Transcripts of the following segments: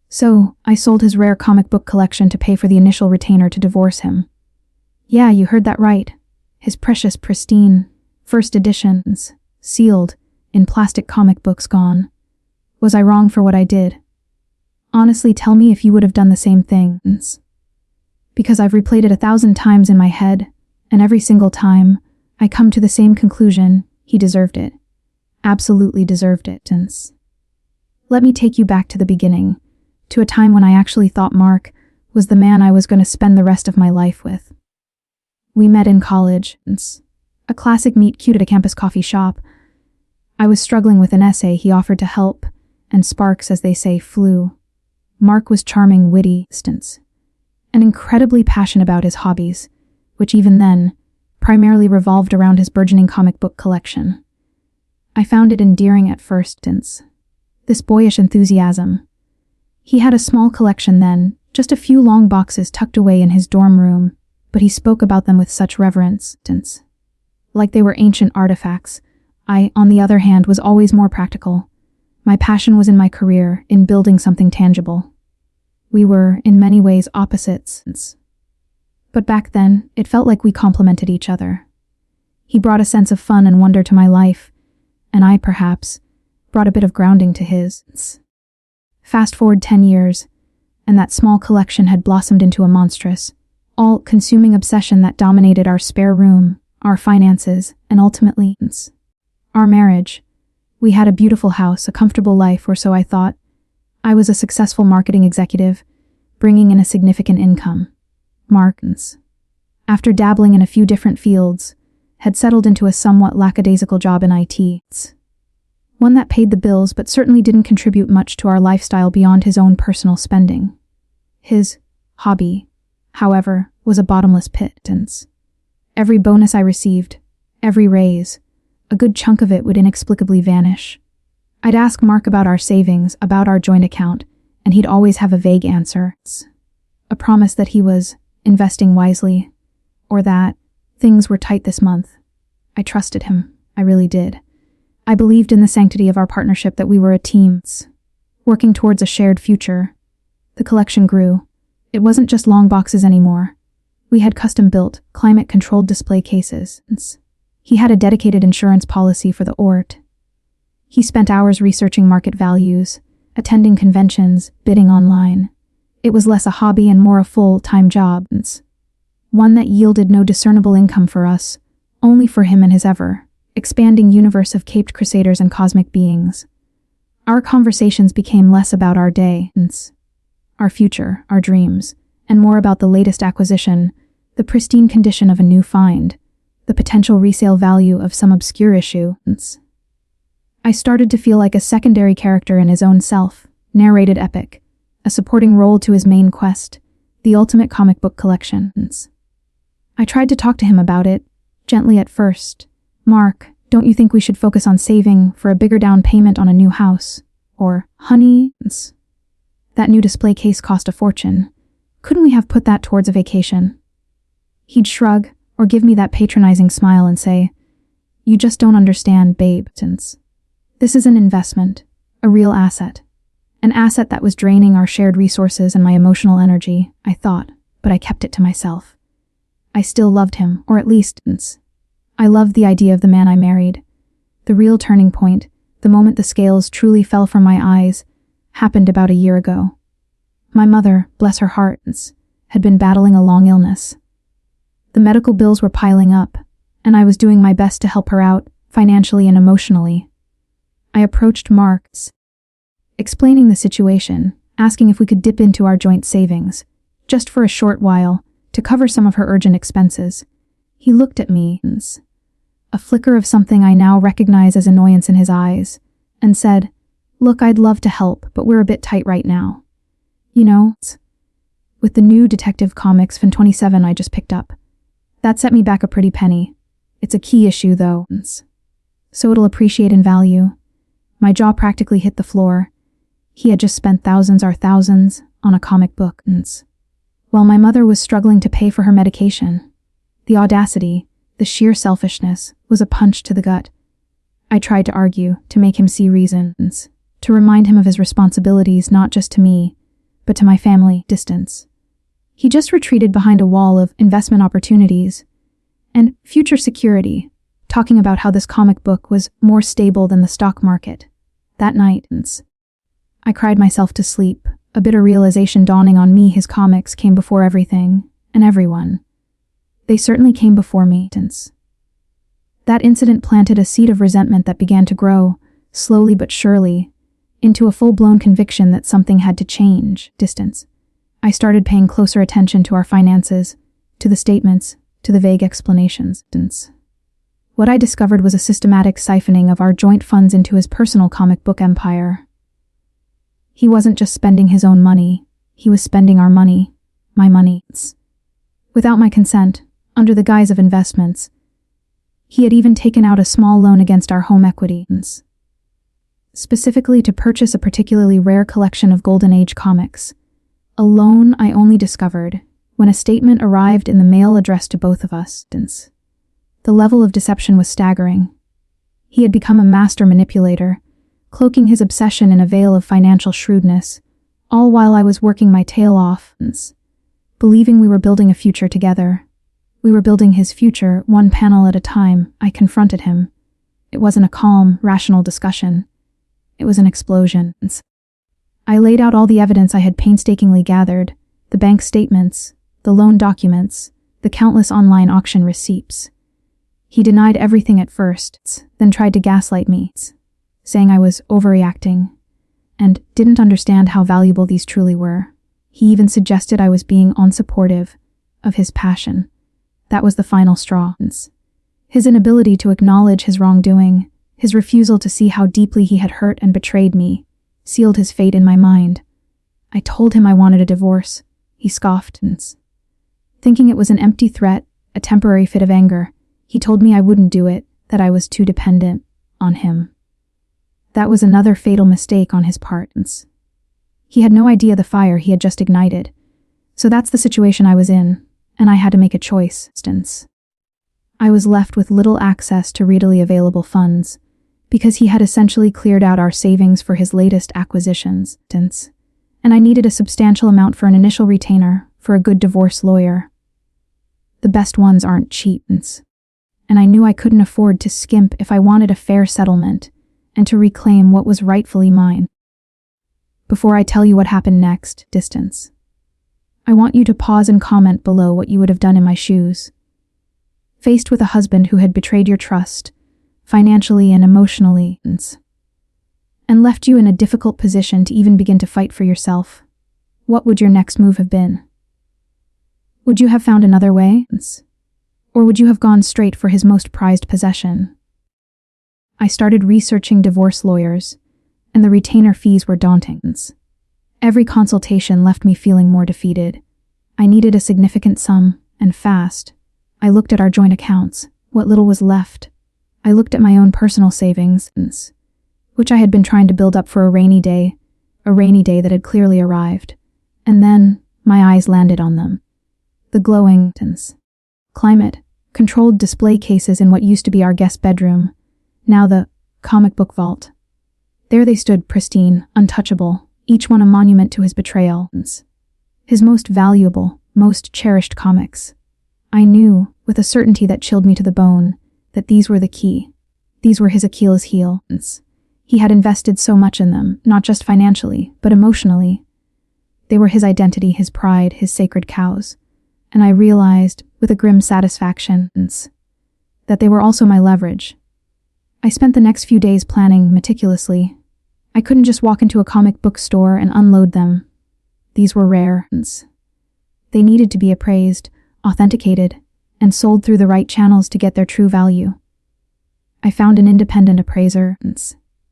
So, I sold his rare comic book collection to pay for the initial retainer to divorce him. Yeah, you heard that right. His precious, pristine, first editions, sealed, in plastic comic books gone. Was I wrong for what I did? Honestly, tell me if you would have done the same things. Because I've replayed it 1,000 times in my head, and every single time, I come to the same conclusion: he deserved it. Absolutely deserved it. Let me take you back to the beginning, to a time when I actually thought Mark was the man I was going to spend the rest of my life with. We met in college, a classic meet cute at a campus coffee shop. I was struggling with an essay, he offered to help, and sparks, as they say, flew. Mark was charming, witty, and incredibly passionate about his hobbies, which even then primarily revolved around his burgeoning comic book collection. I found it endearing at first, this boyish enthusiasm. He had a small collection then, just a few long boxes tucked away in his dorm room, but he spoke about them with such reverence, like they were ancient artifacts. I, on the other hand, was always more practical. My passion was in my career, in building something tangible. We were, in many ways, opposites. But back then, it felt like we complemented each other. He brought a sense of fun and wonder to my life, and I, perhaps, brought a bit of grounding to his. Fast forward 10 years, and that small collection had blossomed into a monstrous, all-consuming obsession that dominated our spare room, our finances, and ultimately, our marriage. We had a beautiful house, a comfortable life, or so I thought. I was a successful marketing executive, bringing in a significant income. Mark, after dabbling in a few different fields, had settled into a somewhat lackadaisical job in IT. One that paid the bills but certainly didn't contribute much to our lifestyle beyond his own personal spending. His hobby, however, was a bottomless pit. Every bonus I received, every raise, a good chunk of it would inexplicably vanish. I'd ask Mark about our savings, about our joint account, and he'd always have a vague answer. A promise that he was investing wisely, or that things were tight this month. I trusted him. I really did. I believed in the sanctity of our partnership, that we were a team, working towards a shared future. The collection grew. It wasn't just long boxes anymore. We had custom-built, climate-controlled display cases. He had a dedicated insurance policy for the ORT. He spent hours researching market values, attending conventions, bidding online. It was less a hobby and more a full-time job, one that yielded no discernible income for us, only for him and his ever-expanding universe of caped crusaders and cosmic beings. Our conversations became less about our day, our future, our dreams, and more about the latest acquisition, the pristine condition of a new find, the potential resale value of some obscure issue. I started to feel like a secondary character in his own self-narrated epic, a supporting role to his main quest, the ultimate comic book collection. I tried to talk to him about it, gently at first. Mark, don't you think we should focus on saving for a bigger down payment on a new house? Or, honey, that new display case cost a fortune. Couldn't we have put that towards a vacation? He'd shrug, or give me that patronizing smile and say, "You just don't understand, babe. This is an investment, a real asset. An asset that was draining our shared resources and my emotional energy," I thought, but I kept it to myself. I still loved him, or at least, I loved the idea of the man I married. The real turning point, the moment the scales truly fell from my eyes, happened about a year ago. My mother, bless her heart, had been battling a long illness. The medical bills were piling up, and I was doing my best to help her out, financially and emotionally. I approached Mark, explaining the situation, asking if we could dip into our joint savings, just for a short while, to cover some of her urgent expenses. He looked at me, a flicker of something I now recognize as annoyance in his eyes, and said, "Look, I'd love to help, but we're a bit tight right now. You know, with the new Detective Comics Fan 27 I just picked up. That set me back a pretty penny. It's a key issue, though, so it'll appreciate in value." My jaw practically hit the floor. He had just spent thousands on a comic book, while my mother was struggling to pay for her medication. The audacity, the sheer selfishness, was a punch to the gut. I tried to argue, to make him see reasons, to remind him of his responsibilities not just to me, but to my family. Distance. He just retreated behind a wall of investment opportunities and future security, talking about how this comic book was more stable than the stock market. That night, I cried myself to sleep, a bitter realization dawning on me. His comics came before everything and everyone. They certainly came before me. That incident planted a seed of resentment that began to grow, slowly but surely, into a full-blown conviction that something had to change. Distance. I started paying closer attention to our finances, to the statements, to the vague explanations. What I discovered was a systematic siphoning of our joint funds into his personal comic book empire. He wasn't just spending his own money, he was spending our money, my money. Without my consent, under the guise of investments. He had even taken out a small loan against our home equity, specifically to purchase a particularly rare collection of Golden Age comics. A loan I only discovered when a statement arrived in the mail addressed to both of us. The level of deception was staggering. He had become a master manipulator, cloaking his obsession in a veil of financial shrewdness, all while I was working my tail off, believing we were building a future together. We were building his future, one panel at a time. I confronted him. It wasn't a calm, rational discussion. It was an explosion. I laid out all the evidence I had painstakingly gathered, the bank statements, the loan documents, the countless online auction receipts. He denied everything at first, then tried to gaslight me, saying I was overreacting and didn't understand how valuable these truly were. He even suggested I was being unsupportive of his passion. That was the final straw. His inability to acknowledge his wrongdoing, his refusal to see how deeply he had hurt and betrayed me, sealed his fate in my mind. I told him I wanted a divorce. He scoffed, thinking it was an empty threat, a temporary fit of anger. He told me I wouldn't do it, that I was too dependent on him. That was another fatal mistake on his part. He had no idea the fire he had just ignited. So that's the situation I was in, and I had to make a choice. I was left with little access to readily available funds, because he had essentially cleared out our savings for his latest acquisitions, and I needed a substantial amount for an initial retainer for a good divorce lawyer. The best ones aren't cheap, and I knew I couldn't afford to skimp if I wanted a fair settlement and to reclaim what was rightfully mine. Before I tell you what happened next, I want you to pause and comment below what you would have done in my shoes. Faced with a husband who had betrayed your trust, financially and emotionally, and left you in a difficult position to even begin to fight for yourself, what would your next move have been? Would you have found another way? Or would you have gone straight for his most prized possession? I started researching divorce lawyers, and the retainer fees were daunting. Every consultation left me feeling more defeated. I needed a significant sum, and fast. I looked at our joint accounts, what little was left. I looked at my own personal savings, which I had been trying to build up for a rainy day that had clearly arrived. And then my eyes landed on them. The glowing, climate-controlled display cases in what used to be our guest bedroom, now the comic book vault. There they stood, pristine, untouchable, each one a monument to his betrayal. His most valuable, most cherished comics. I knew, with a certainty that chilled me to the bone, that these were the key. These were his Achilles' heel. He had invested so much in them, not just financially, but emotionally. They were his identity, his pride, his sacred cows. And I realized, with a grim satisfaction, that they were also my leverage. I spent the next few days planning meticulously. I couldn't just walk into a comic book store and unload them. These were rare. They needed to be appraised, authenticated, and sold through the right channels to get their true value. I found an independent appraiser,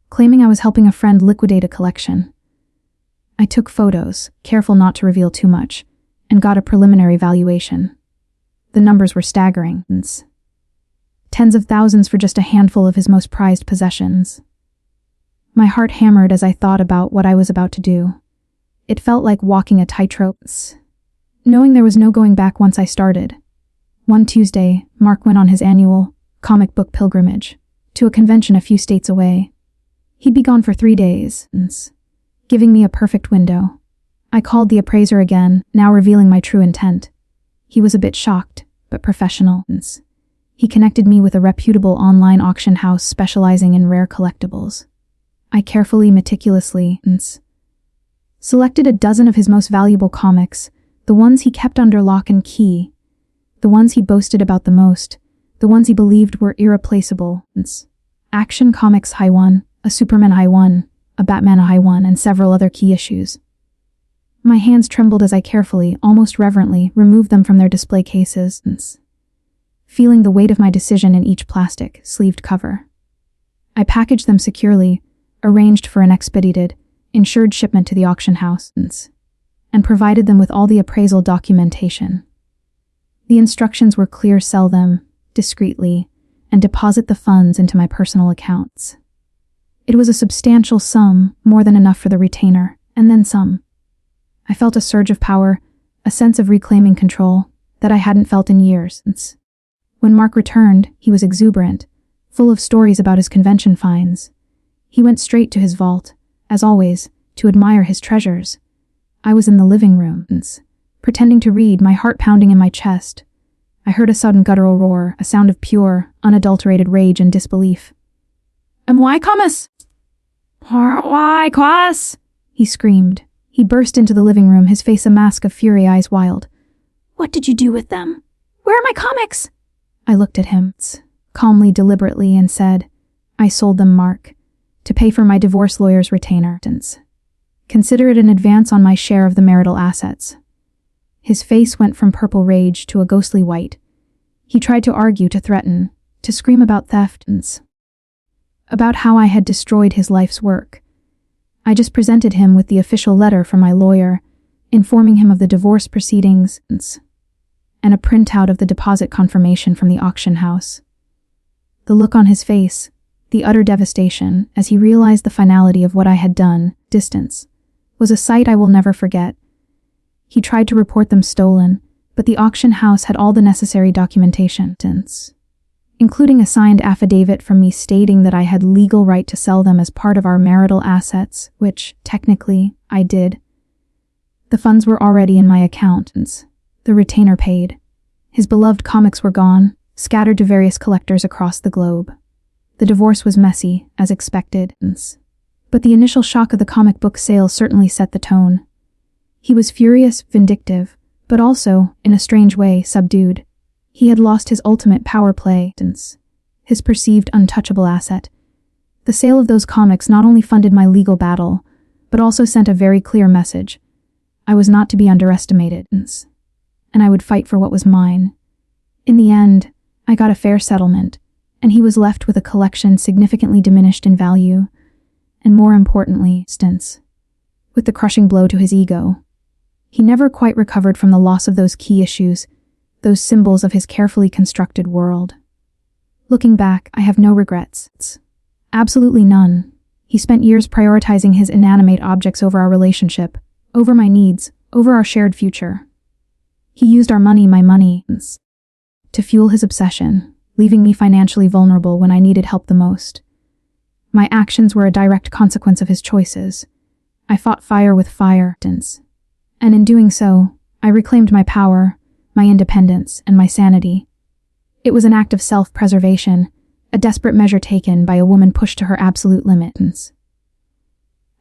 claiming I was helping a friend liquidate a collection. I took photos, careful not to reveal too much, and got a preliminary valuation. The numbers were staggering. Tens of thousands for just a handful of his most prized possessions. My heart hammered as I thought about what I was about to do. It felt like walking a tightrope, knowing there was no going back once I started. One Tuesday, Mark went on his annual comic book pilgrimage to a convention a few states away. He'd be gone for 3 days, giving me a perfect window. I called the appraiser again, now revealing my true intent. He was a bit shocked, but professional. He connected me with a reputable online auction house specializing in rare collectibles. I carefully, meticulously, selected a dozen of his most valuable comics, the ones he kept under lock and key, the ones he boasted about the most, the ones he believed were irreplaceable. Action Comics High 1, a Superman High 1, a Batman High 1, and several other key issues. My hands trembled as I carefully, almost reverently, removed them from their display cases, feeling the weight of my decision in each plastic, sleeved cover. I packaged them securely, arranged for an expedited, insured shipment to the auction house, and provided them with all the appraisal documentation. The instructions were clear: sell them discreetly and deposit the funds into my personal accounts. It was a substantial sum, more than enough for the retainer, and then some. I felt a surge of power, a sense of reclaiming control that I hadn't felt in years. When Mark returned, he was exuberant, full of stories about his convention finds. He went straight to his vault, as always, to admire his treasures. I was in the living room, pretending to read, my heart pounding in my chest. I heard a sudden guttural roar, a sound of pure, unadulterated rage and disbelief. "Why comes? Why quas?" he screamed. He burst into the living room, his face a mask of fury, eyes wild. "What did you do with them? Where are my comics?" I looked at him, calmly, deliberately, and said, "I sold them, Mark, to pay for my divorce lawyer's retainer. Consider it an advance on my share of the marital assets." His face went from purple rage to a ghostly white. He tried to argue, to threaten, to scream about theft, about how I had destroyed his life's work. I just presented him with the official letter from my lawyer, informing him of the divorce proceedings, and a printout of the deposit confirmation from the auction house. The look on his face, the utter devastation as he realized the finality of what I had done, distance, was a sight I will never forget. He tried to report them stolen, but the auction house had all the necessary documentation, including a signed affidavit from me stating that I had legal right to sell them as part of our marital assets, which, technically, I did. The funds were already in my account. The retainer paid. His beloved comics were gone, scattered to various collectors across the globe. The divorce was messy, as expected, but the initial shock of the comic book sale certainly set the tone. He was furious, vindictive, but also, in a strange way, subdued. He had lost his ultimate power play, his perceived untouchable asset. The sale of those comics not only funded my legal battle, but also sent a very clear message. I was not to be underestimated, and I would fight for what was mine. In the end, I got a fair settlement, and he was left with a collection significantly diminished in value, and more importantly, with the crushing blow to his ego. He never quite recovered from the loss of those key issues, those symbols of his carefully constructed world. Looking back, I have no regrets. Absolutely none. He spent years prioritizing his inanimate objects over our relationship, over my needs, over our shared future. He used our money, my money, to fuel his obsession, leaving me financially vulnerable when I needed help the most. My actions were a direct consequence of his choices. I fought fire with fire, and in doing so, I reclaimed my power, my independence, and my sanity. It was an act of self-preservation, a desperate measure taken by a woman pushed to her absolute limits.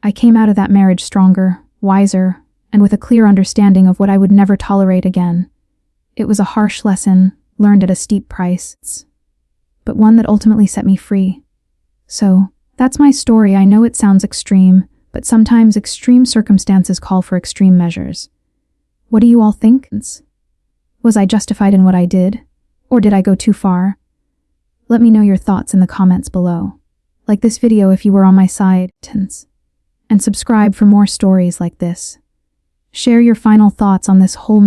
I came out of that marriage stronger, wiser, and with a clear understanding of what I would never tolerate again. It was a harsh lesson, learned at a steep price, but one that ultimately set me free. So, that's my story. I know it sounds extreme, but sometimes extreme circumstances call for extreme measures. What do you all think? Was I justified in what I did? Or did I go too far? Let me know your thoughts in the comments below. Like this video if you were on my side, and subscribe for more stories like this. Share your final thoughts on this whole